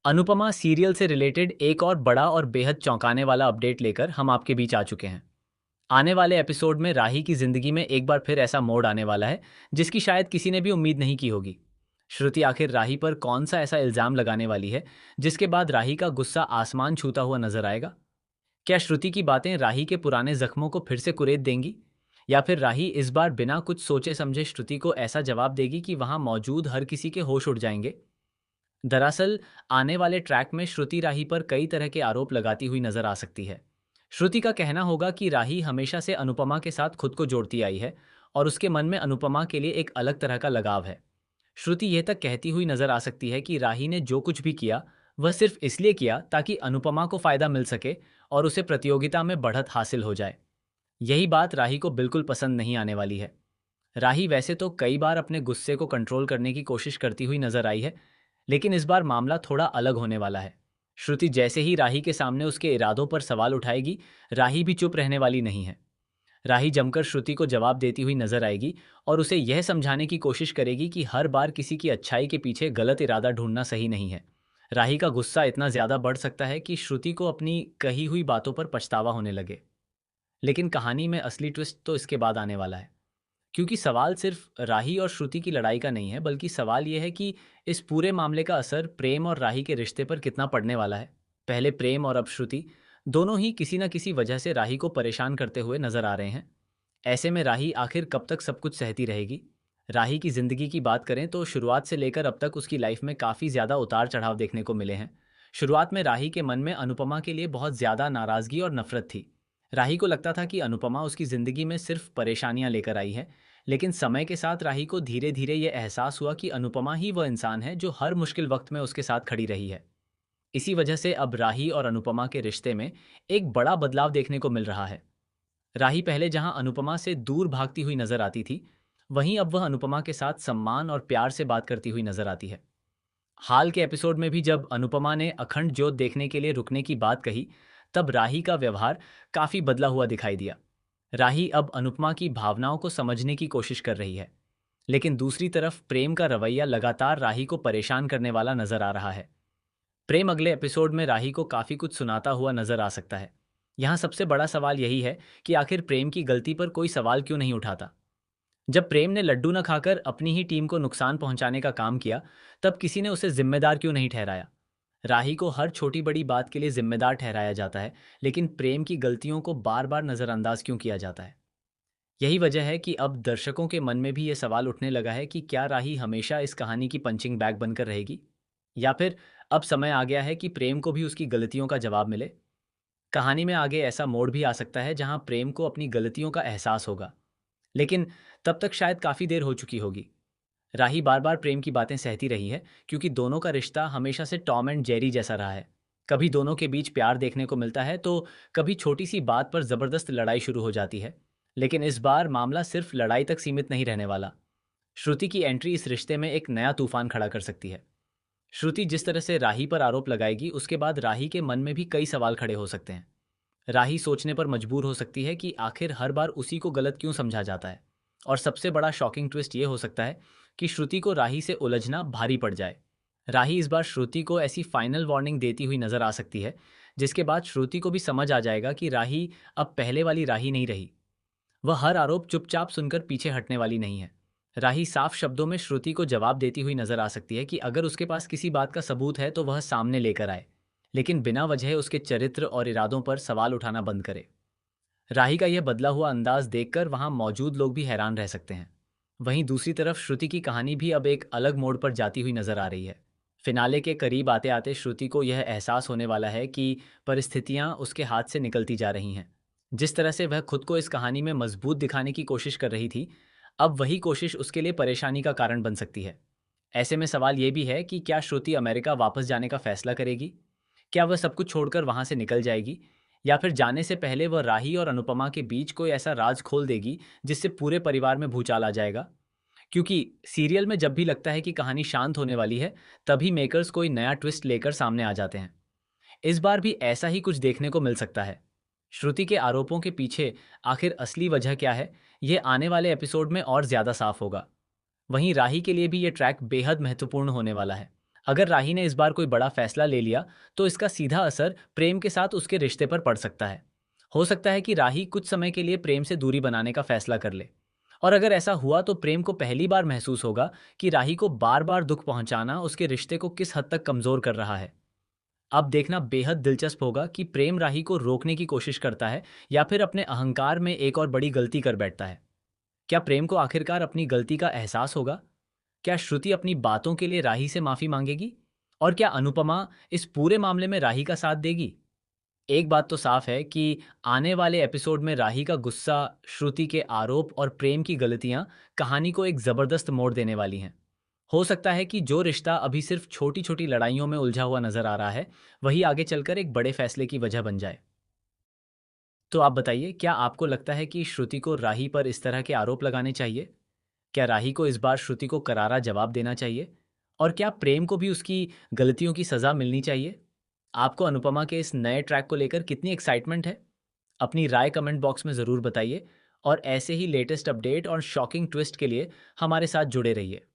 Anupama serial से related एक और बड़ा और बेहद चौंकाने वाला अपडेट लेकर हम आपके बीच आ चुके हैं। आने वाले एपिसोड में राही की जिंदगी में एक बार फिर ऐसा मोड़ आने वाला है जिसकी शायद किसी ने भी उम्मीद नहीं की होगी। श्रुति आखिर राही पर कौन सा ऐसा इल्जाम लगाने वाली है जिसके बाद राही का गुस्सा आसमान छूता हुआ नजर आएगा? क्या श्रुति की बातें राही के पुराने जख्मों को फिर से कुरेद देंगी, या फिर राही इस बार बिना कुछ सोचे समझे श्रुति को ऐसा जवाब देगी कि वहां मौजूद हर किसी के होश उड़ जाएंगे? दरअसल आने वाले ट्रैक में श्रुति राही पर कई तरह के आरोप लगाती हुई नजर आ सकती है। श्रुति का कहना होगा कि राही हमेशा से अनुपमा के साथ खुद को जोड़ती आई है और उसके मन में अनुपमा के लिए एक अलग तरह का लगाव है। श्रुति यह तक कहती हुई नजर आ सकती है कि राही ने जो कुछ भी किया वह सिर्फ इसलिए किया ताकि अनुपमा को फायदा मिल सके और उसे प्रतियोगिता में बढ़त हासिल हो जाए। यही बात राही को बिल्कुल पसंद नहीं आने वाली है। राही वैसे तो कई बार अपने गुस्से को कंट्रोल करने की कोशिश करती हुई नजर आई है, लेकिन इस बार मामला थोड़ा अलग होने वाला है। श्रुति जैसे ही राही के सामने उसके इरादों पर सवाल उठाएगी, राही भी चुप रहने वाली नहीं है। राही जमकर श्रुति को जवाब देती हुई नजर आएगी और उसे यह समझाने की कोशिश करेगी कि हर बार किसी की अच्छाई के पीछे गलत इरादा ढूंढना सही नहीं है। राही का गुस्सा इतना ज्यादा बढ़ सकता है कि श्रुति को अपनी कही हुई बातों पर पछतावा होने लगे। लेकिन कहानी में असली ट्विस्ट तो इसके बाद आने वाला है, क्योंकि सवाल सिर्फ राही और श्रुति की लड़ाई का नहीं है, बल्कि सवाल यह है कि इस पूरे मामले का असर प्रेम और राही के रिश्ते पर कितना पड़ने वाला है। पहले प्रेम और अब श्रुति, दोनों ही किसी न किसी वजह से राही को परेशान करते हुए नजर आ रहे हैं। ऐसे में राही आखिर कब तक सब कुछ सहती रहेगी? राही की जिंदगी की बात करें तो शुरुआत से लेकर अब तक उसकी लाइफ में काफी ज्यादा उतार चढ़ाव देखने को मिले हैं। शुरुआत में राही के मन में अनुपमा के लिए बहुत ज्यादा नाराजगी और नफरत थी। राही को लगता था कि अनुपमा उसकी जिंदगी में सिर्फ परेशानियां लेकर आई है, लेकिन समय के साथ राही को धीरे धीरे यह एहसास हुआ कि अनुपमा ही वह इंसान है जो हर मुश्किल वक्त में उसके साथ खड़ी रही है। इसी वजह से अब राही और अनुपमा के रिश्ते में एक बड़ा बदलाव देखने को मिल रहा है। राही पहले जहां अनुपमा से दूर भागती हुई नजर आती थी, वहीं अब वह अनुपमा के साथ सम्मान और प्यार से बात करती हुई नजर आती है। हाल के एपिसोड में भी जब अनुपमा ने अखंड ज्योत देखने के लिए रुकने की बात कही, तब राही का व्यवहार काफी बदला हुआ दिखाई दिया। राही अब अनुपमा की भावनाओं को समझने की कोशिश कर रही है, लेकिन दूसरी तरफ प्रेम का रवैया लगातार राही को परेशान करने वाला नजर आ रहा है। प्रेम अगले एपिसोड में राही को काफी कुछ सुनाता हुआ नजर आ सकता है। यहाँ सबसे बड़ा सवाल यही है कि आखिर प्रेम की गलती पर कोई सवाल क्यों नहीं उठाता? जब प्रेम ने लड्डू न खाकर अपनी ही टीम को नुकसान पहुंचाने का काम किया, तब किसी ने उसे जिम्मेदार क्यों नहीं ठहराया? राही को हर छोटी बड़ी बात के लिए जिम्मेदार ठहराया जाता है, लेकिन प्रेम की गलतियों को बार बार नजरअंदाज क्यों किया जाता है? यही वजह है कि अब दर्शकों के मन में भी ये सवाल उठने लगा है कि क्या राही हमेशा इस कहानी की पंचिंग बैग बनकर रहेगी, या फिर अब समय आ गया है कि प्रेम को भी उसकी गलतियों का जवाब मिले। कहानी में आगे ऐसा मोड़ भी आ सकता है जहां प्रेम को अपनी गलतियों का एहसास होगा, लेकिन तब तक शायद काफी देर हो चुकी होगी। राही बार बार प्रेम की बातें सहती रही है क्योंकि दोनों का रिश्ता हमेशा से टॉम एंड जेरी जैसा रहा है। कभी दोनों के बीच प्यार देखने को मिलता है तो कभी छोटी सी बात पर जबरदस्त लड़ाई शुरू हो जाती है। लेकिन इस बार मामला सिर्फ लड़ाई तक सीमित नहीं रहने वाला। श्रुति की एंट्री इस रिश्ते में एक नया तूफान खड़ा कर सकती है। श्रुति जिस तरह से राही पर आरोप लगाएगी, उसके बाद राही के मन में भी कई सवाल खड़े हो सकते हैं। राही सोचने पर मजबूर हो सकती है कि आखिर हर बार उसी को गलत क्यों समझा जाता है। और सबसे बड़ा शॉकिंग ट्विस्ट ये हो सकता है कि श्रुति को राही से उलझना भारी पड़ जाए। राही इस बार श्रुति को ऐसी फाइनल वार्निंग देती हुई नजर आ सकती है जिसके बाद श्रुति को भी समझ आ जाएगा कि राही अब पहले वाली राही नहीं रही। वह हर आरोप चुपचाप सुनकर पीछे हटने वाली नहीं है। राही साफ शब्दों में श्रुति को जवाब देती हुई नजर आ सकती है कि अगर उसके पास किसी बात का सबूत है तो वह सामने लेकर आए, लेकिन बिना वजह उसके चरित्र और इरादों पर सवाल उठाना बंद करे। राही का यह बदला हुआ अंदाज देखकर वहां मौजूद लोग भी हैरान रह सकते हैं। वहीं दूसरी तरफ श्रुति की कहानी भी अब एक अलग मोड़ पर जाती हुई नजर आ रही है। फिनाले के करीब आते आते श्रुति को यह एहसास होने वाला है कि परिस्थितियां उसके हाथ से निकलती जा रही हैं। जिस तरह से वह खुद को इस कहानी में मजबूत दिखाने की कोशिश कर रही थी, अब वही कोशिश उसके लिए परेशानी का कारण बन सकती है। ऐसे में सवाल यह भी है कि क्या श्रुति अमेरिका वापस जाने का फैसला करेगी? क्या वह सब कुछ छोड़कर वहां से निकल जाएगी, या फिर जाने से पहले वह राही और अनुपमा के बीच कोई ऐसा राज खोल देगी जिससे पूरे परिवार में भूचाल आ जाएगा? क्योंकि सीरियल में जब भी लगता है कि कहानी शांत होने वाली है, तभी मेकर्स कोई नया ट्विस्ट लेकर सामने आ जाते हैं। इस बार भी ऐसा ही कुछ देखने को मिल सकता है। श्रुति के आरोपों के पीछे आखिर असली वजह क्या है, यह आने वाले एपिसोड में और ज्यादा साफ होगा। वहीं राही के लिए भी ये ट्रैक बेहद महत्वपूर्ण होने वाला है। अगर राही ने इस बार कोई बड़ा फैसला ले लिया तो इसका सीधा असर प्रेम के साथ उसके रिश्ते पर पड़ सकता है। हो सकता है कि राही कुछ समय के लिए प्रेम से दूरी बनाने का फैसला कर ले। और अगर ऐसा हुआ तो प्रेम को पहली बार महसूस होगा कि राही को बार बार दुख पहुंचाना उसके रिश्ते को किस हद तक कमजोर कर रहा है। अब देखना बेहद दिलचस्प होगा कि प्रेम राही को रोकने की कोशिश करता है या फिर अपने अहंकार में एक और बड़ी गलती कर बैठता है। क्या प्रेम को आखिरकार अपनी गलती का एहसास होगा? क्या श्रुति अपनी बातों के लिए राही से माफी मांगेगी? और क्या अनुपमा इस पूरे मामले में राही का साथ देगी? एक बात तो साफ है कि आने वाले एपिसोड में राही का गुस्सा, श्रुति के आरोप और प्रेम की गलतियां कहानी को एक जबरदस्त मोड़ देने वाली हैं। हो सकता है कि जो रिश्ता अभी सिर्फ छोटी छोटी लड़ाइयों में उलझा हुआ नजर आ रहा है, वही आगे चलकर एक बड़े फैसले की वजह बन जाए। तो आप बताइए, क्या आपको लगता है कि श्रुति को राही पर इस तरह के आरोप लगाने चाहिए? क्या राही को इस बार श्रुति को करारा जवाब देना चाहिए? और क्या प्रेम को भी उसकी गलतियों की सज़ा मिलनी चाहिए? आपको अनुपमा के इस नए ट्रैक को लेकर कितनी एक्साइटमेंट है? अपनी राय कमेंट बॉक्स में ज़रूर बताइए और ऐसे ही लेटेस्ट अपडेट और शॉकिंग ट्विस्ट के लिए हमारे साथ जुड़े रहिए।